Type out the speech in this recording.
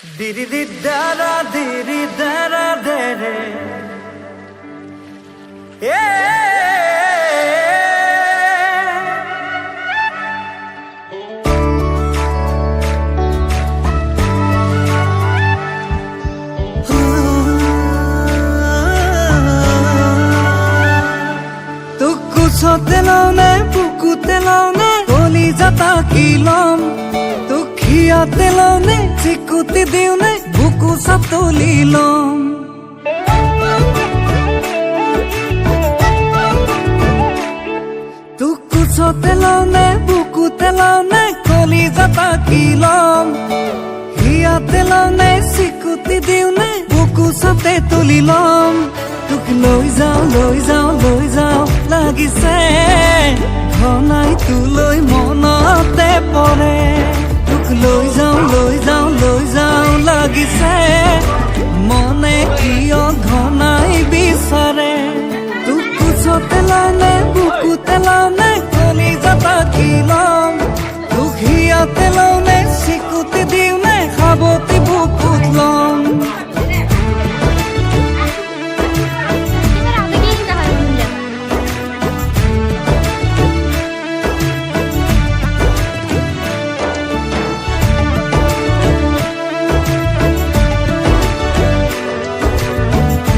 Diri di dara diri dara dere Tukku sote laune pukute laune koli jata kilom Tukhiate laune chikuti diune buku satoli lom Tukku sote laune pukute laune koli jata kilom Hiate laune chikuti diune buku sate tuli lom Tuk loi jao লাগিছে ঘনাই তুলৈ মনতে পৰে তোক লৈ যাও লাগিছে